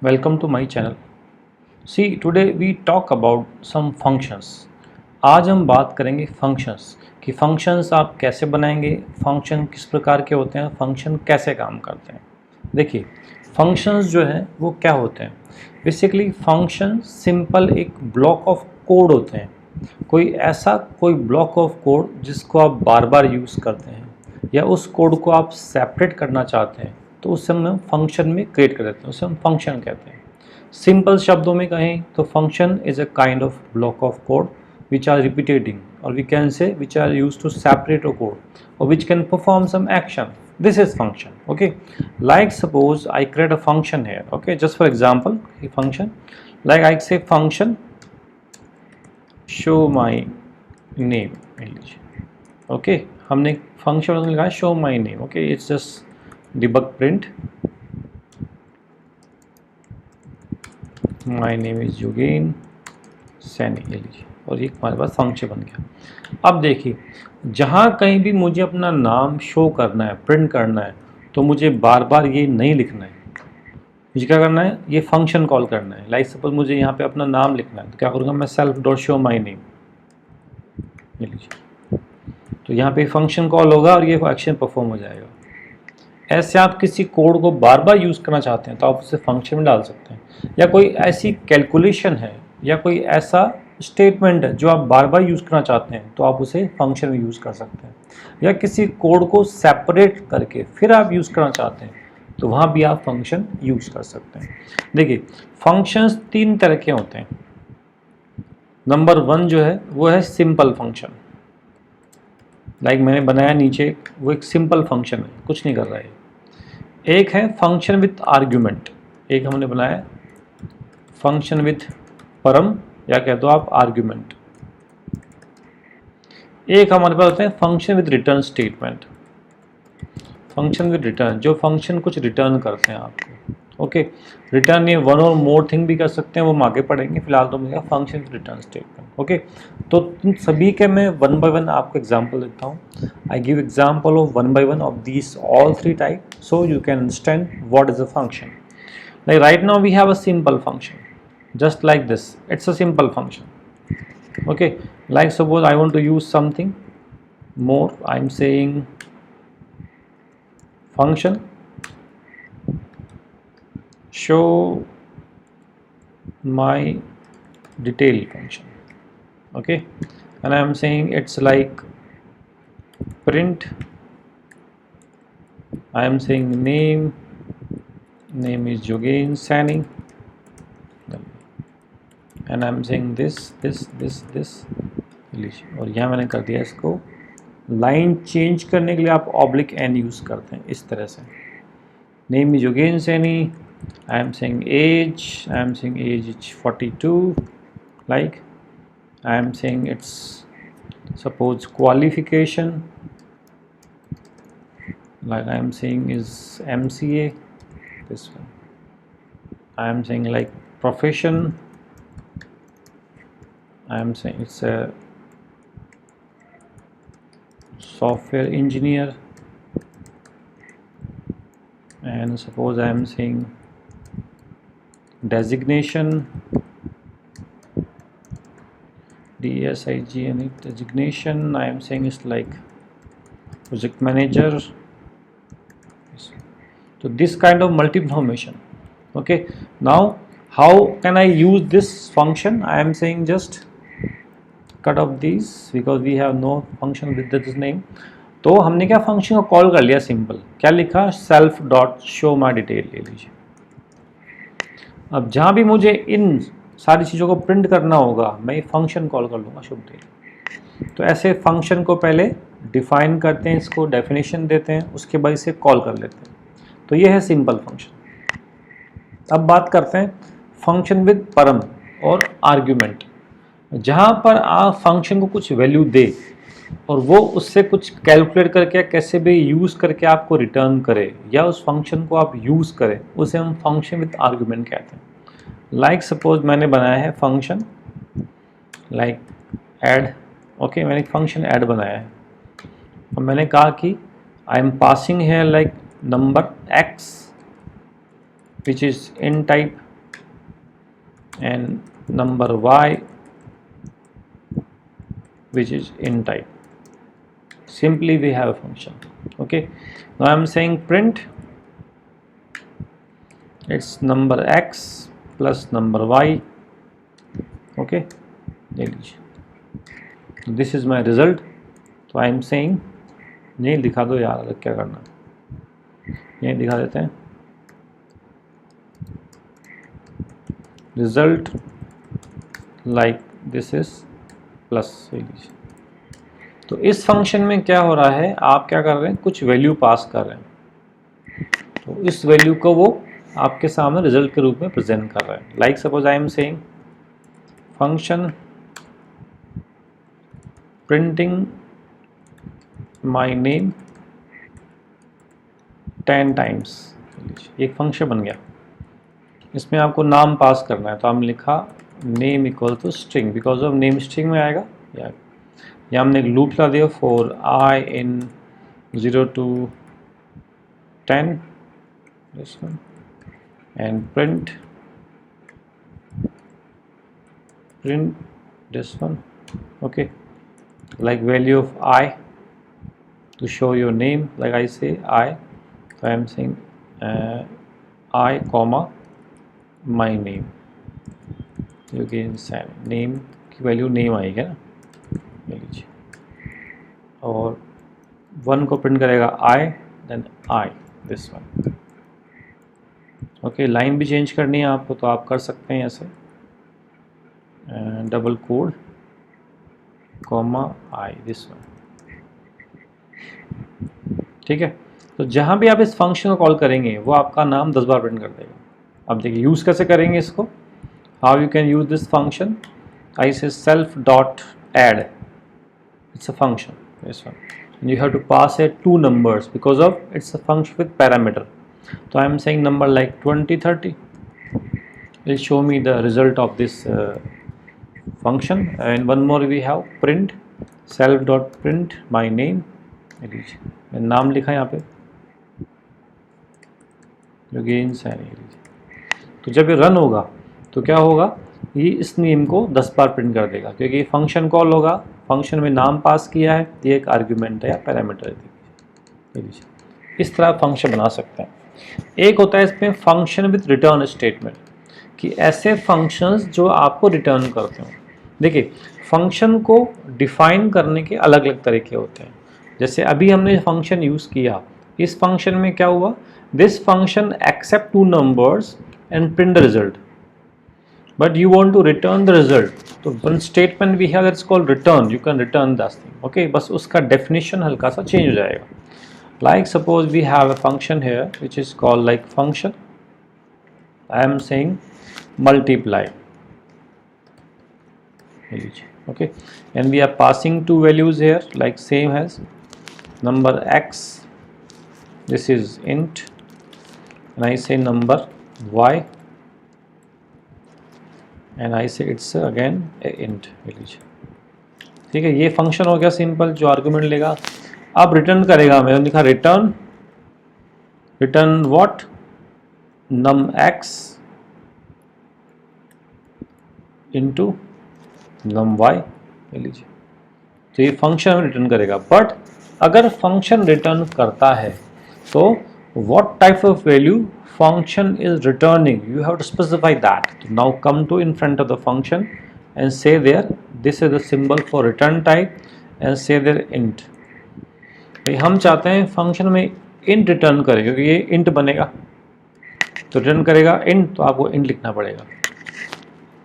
Welcome to my channel. See, today we talk about some functions. आज हम बात करेंगे फंक्शंस कि फंक्शंस आप कैसे बनाएंगे, फंक्शन किस प्रकार के होते हैं, फंक्शन कैसे काम करते हैं। देखिए, फंक्शंस जो हैं वो क्या होते हैं। बेसिकली फंक्शन सिंपल एक ब्लॉक ऑफ कोड होते हैं। कोई ब्लॉक ऑफ कोड जिसको आप बार बार यूज़ करते हैं या उस कोड को आप सेपरेट करना चाहते हैं, तो उसे हम फंक्शन में क्रिएट कर देते हैं, उसे हम फंक्शन कहते हैं। सिंपल शब्दों में कहें तो function is a kind of block of code which are repeating, or we can say which are used to separate a code or which can perform some action. This is function. Okay, like suppose I create a function here. Okay, just for example, a function like I say function show my name. Okay, हमने function लिखा show my name. Okay, it's just debug print my name is Yogen Saini, और ये हमारे पास function बन गया। अब देखिए, जहाँ कहीं भी मुझे अपना नाम शो करना है, प्रिंट करना है, तो मुझे बार बार ये नहीं लिखना है। मुझे क्या करना है, ये फंक्शन कॉल करना है। लाइक सपोज मुझे यहाँ पे अपना नाम लिखना है, तो क्या करूँगा मैं, self dot show my name, ये लीजिए। तो यहाँ पे फंक्शन कॉल होगा और ये एक्शन परफॉर्म हो जाएगा। ऐसे आप किसी कोड को बार बार यूज़ करना चाहते हैं तो आप उसे फंक्शन में डाल सकते हैं, या कोई ऐसी कैलकुलेशन है या कोई ऐसा स्टेटमेंट है जो आप बार बार यूज़ करना चाहते हैं तो आप उसे फंक्शन में यूज़ कर सकते हैं, या किसी कोड को सेपरेट करके फिर आप यूज़ करना चाहते हैं तो वहाँ भी आप फंक्शन यूज़ कर सकते हैं। देखिए, फंक्शंस तीन तरह के होते हैं। नंबर 1 जो है वो है सिंपल फंक्शन। लाइक मैंने बनाया नीचे, वो एक सिंपल फंक्शन है, कुछ नहीं कर रहा है। एक है फंक्शन विथ आर्ग्यूमेंट, एक हमने बनाया फंक्शन विथ परम, या कह दो आप आर्ग्यूमेंट। एक हमारे पास होते हैं function with return statement. Function with return, जो फंक्शन कुछ रिटर्न करते हैं आपको। ओके, रिटर्न ये वन और मोर थिंग भी कर सकते हैं, वो हम आगे पढ़ेंगे। फिलहाल तो मुझे function with return statement. Okay, तो इन सभी के मैं वन बाय वन आपको एग्जांपल देता हूँ। I give example of one by one of these all three type so you can understand what is a function. Like right now we have a simple function, just like this. It's a simple function. Okay, like suppose I want to use something more. I'm saying function show my detail function. Okay, and I'm saying it's like print. I'm saying name is Yogen Sani, and I'm saying this, और यहाँ मैंने कर दिया इसको। Line change करने के लिए आप ऑब्लिक एन यूज़ करते हैं इस तरह से। Name is Yogen Saini, I am saying age is 42, like I am saying it's suppose qualification, like I am saying is MCA, this one. I am saying like profession, I am saying it's a software engineer, and suppose I am saying designation, DSIGN designation, I am saying it's like project manager. So this kind of multiple information. Okay, now how can I use this function? I am saying just cut off these because we have no function with this name. तो हमने क्या function को call कर लिया, simple क्या लिखा, self dot show my detail ले लीजिए। अब जहाँ भी मुझे इन सारी चीज़ों को प्रिंट करना होगा मैं फंक्शन कॉल कर लूँगा शुभ डिटेल। तो ऐसे फंक्शन को पहले डिफाइन करते हैं, इसको डेफिनेशन देते हैं, उसके बाद इसे कॉल कर लेते हैं। तो ये है सिंपल फंक्शन। अब बात करते हैं फंक्शन विद परम और आर्ग्यूमेंट, जहाँ पर आप फंक्शन को कुछ वैल्यू दे और वो उससे कुछ कैलकुलेट करके कैसे भी यूज़ करके आपको रिटर्न करे, या उस फंक्शन को आप यूज़ करें, उसे हम फंक्शन विद आर्ग्यूमेंट कहते हैं। लाइक सपोज मैंने बनाया है फंक्शन लाइक ऐड। ओके, मैंने एक फंक्शन ऐड बनाया है और मैंने कहा कि आई एम पासिंग है like number x which is in type and number y which is in type. Simply we have a function. Okay, now I'm saying print it's number x plus number y. Okay, this is my result. तो आई am saying, यही दिखा दो यार, अलग क्या करना, यही दिखा देते हैं result like this is plus. तो इस फंक्शन में क्या हो रहा है, आप क्या कर रहे हैं, कुछ वैल्यू पास कर रहे हैं, तो इस वैल्यू को वो आपके सामने रिजल्ट के रूप में प्रेजेंट कर रहा है। Like suppose I am saying function printing my name 10 times, एक फंक्शन बन गया, इसमें आपको नाम पास करना है, तो हमने लिखा name equal to string, because of name string में आएगा। या हमने एक लूप ला दिया for i in 0 to 10 this one and print this one, okay, like value of I to show your name, like I say I, so I am saying I comma my name, you can send name की value name आएगा ना, ले लीजिए, और 1 को print करेगा I then I this one। Okay, line भी change करनी है आपको तो आप कर सकते हैं ऐसे, double quote comma I this one, ठीक है। तो जहाँ भी आप इस फंक्शन को कॉल करेंगे वो आपका नाम 10 बार प्रिंट कर देगा। अब देखिए यूज़ कैसे करेंगे इसको, how you can use this function, I say self dot add, it's a function this one, and you have to pass it 2 numbers because of it's a function with parameter. So I am saying number like 20 30 will show me the result of this function, and one more we have print self dot print my name, मैंने नाम लिखा यहाँ पे again sine. तो जब ये run होगा तो क्या होगा, ये इस नेम को 10 बार प्रिंट कर देगा, क्योंकि फंक्शन कॉल होगा, फंक्शन में नाम पास किया है, ये एक आर्ग्यूमेंट है या पैरामीटर है। इस तरह फंक्शन बना सकते हैं। एक होता है इसमें फंक्शन विद रिटर्न स्टेटमेंट, कि ऐसे फंक्शंस जो आपको रिटर्न करते हो। देखिए फंक्शन को डिफाइन करने के अलग अलग तरीके होते हैं। जैसे अभी हमने फंक्शन यूज़ किया, इस फंक्शन में क्या हुआ, this function accept 2 numbers and print the result, but you want to return the result, तो one statement we have that's called return, you can return that thing, okay, बस उसका definition हल्का सा change हो जाएगा। Like suppose we have a function here which is called like function, I am saying multiply, okay, and we are passing 2 values here like same as number x, this is int, and I say number y, and I से it's again int, ठीक है। ये function हो गया simple, जो argument लेगा। अब return करेगा, मैंने लिखा return, return what, num x into num y, ले लीजिए। तो ये फंक्शन रिटर्न करेगा। बट अगर फंक्शन रिटर्न करता है तो what type of value function is returning, you have to specify that. So now come to in front of the function and say there this is the symbol for return type and say there int। भाई हम चाहते हैं function में int return करें, क्योंकि ये int बनेगा तो रिटर्न करेगा int, तो आपको int लिखना पड़ेगा।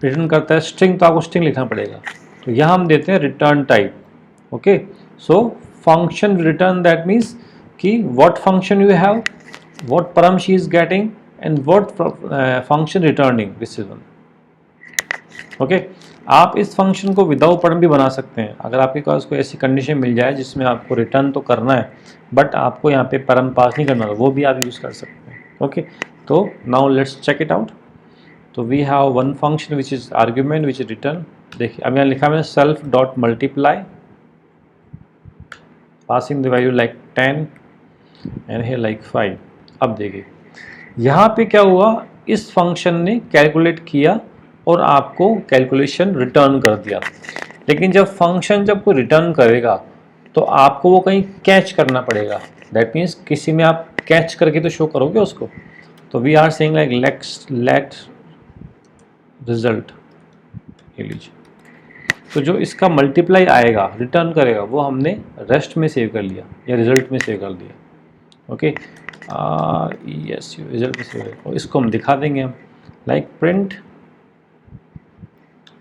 रिटर्न करता है string तो आपको string लिखना पड़ेगा। तो यहाँ हम देते हैं return type, okay. So function return that means कि what function you have, what param she is getting and what function returning, this is one, okay। आप इस फंक्शन को विदाउट परम भी बना सकते हैं, अगर आपके पास कोई ऐसी कंडीशन मिल जाए जिसमें आपको रिटर्न तो करना है बट आपको यहाँ पे परम पास नहीं करना, वो भी आप यूज़ कर सकते हैं, ओके। तो now let's check it out. तो we have one function which is argument which is return. देखिए अब यहाँ लिखा मैंने self dot multiply, passing the value like 10 and here like 5। अब देखिए यहाँ पे क्या हुआ, इस फंक्शन ने कैलकुलेट किया और आपको कैलकुलेशन रिटर्न कर दिया। लेकिन जब फंक्शन जब कोई रिटर्न करेगा तो आपको वो कहीं कैच करना पड़ेगा। दैट मीन्स किसी में आप कैच करके तो शो करोगे उसको। तो we are saying like let result, ये लीजिए। तो जो इसका मल्टीप्लाई आएगा रिटर्न करेगा वो हमने रेस्ट में सेव कर लिया या रिजल्ट में सेव कर दिया। ओके, यस, रिजल्ट में सेव कर, इसको हम दिखा देंगे हम लाइक प्रिंट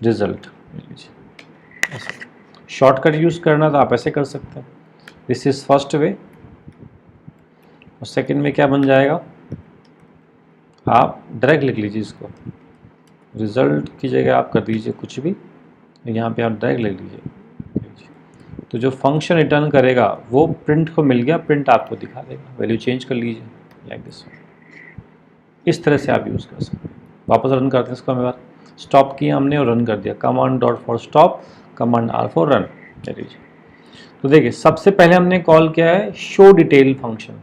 रिजल्ट। ऐसा शॉर्टकट यूज़ करना तो आप ऐसे कर सकते हैं। This is first way. और सेकंड में क्या बन जाएगा, आप डायरेक्ट लिख लीजिए इसको, रिज़ल्ट की जगह आप कर दीजिए कुछ भी, यहाँ पे आप डायरेक्ट लिख लीजिए। तो जो फंक्शन रिटर्न करेगा वो प्रिंट को मिल गया, प्रिंट आपको दिखा देगा, वैल्यू चेंज कर लीजिए लाइक दिस। इस तरह से आप यूज़ कर सकते हैं। वापस रन करते हैं इसको, हमें बार स्टॉप किया हमने और रन कर दिया, command dot for stop, command R for run, कर लीजिए। तो देखिए सबसे पहले हमने कॉल किया है शो डिटेल फंक्शन।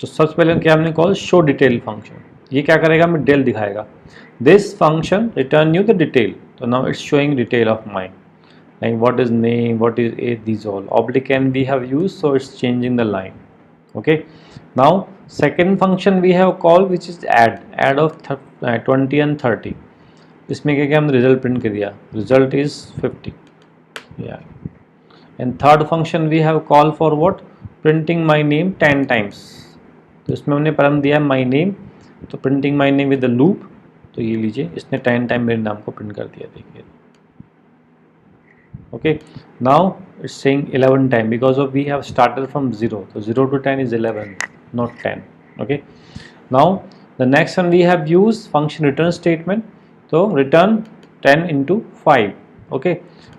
तो सबसे पहले क्या हमने कॉल शो डिटेल फंक्शन। ये क्या करेगा, हमें डिटेल दिखाएगा। This function return you the detail. तो now it's showing detail of mine, like what is name, what is age, these all. Oblique n we have used, so it's changing the line. Okay, now second function we have called which is add of 20 and 30. इसमें क्या क्या हमने result print कर दिया, result is 50। And third function we have call for what, printing my name 10 times. तो इसमें हमने param दिया माई नेम, तो printing my name with the loop. तो ये लीजिए इसने 10 टाइम मेरे नाम को प्रिंट कर दिया, देखिए। Okay, now it's saying 11 time because of we have started from 0, so 0 to 10 is 11, not 10. Okay, now the next one we have used function return statement, so return 10 into 5. Okay,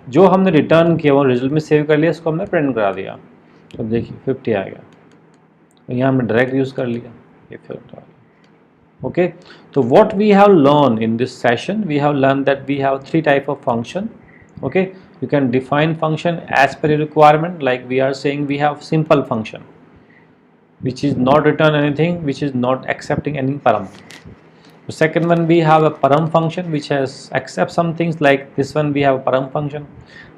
जो हमने return किया वो result में save कर लिया, इसको हमने print करा दिया। तो देखिए 50 आ गया, तो यहाँ हमने डायरेक्ट यूज़ कर लिया, ये 50 आ गया। Okay, so what we have learned in this session, we have learned that we have 3 type of function. Okay, you can define function as per your requirement, like we are saying we have simple function which is not return anything, which is not accepting any param. The second one we have a param function which has accept some things, like this one we have a param function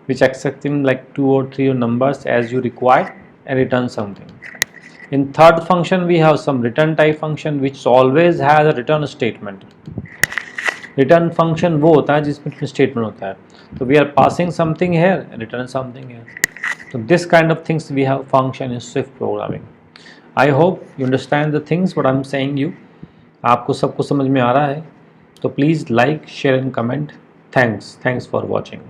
which accepting like 2 or 3 numbers as you require and return something. In third function we have some return type function which always has a return statement. Return function वो होता है जिसमें statement होता है, तो we are passing something here and return something here. तो this kind of things we have function in Swift programming. I hope you understand the things what I am saying you. आपको सबको समझ में आ रहा है तो please like, share and comment. Thanks for watching.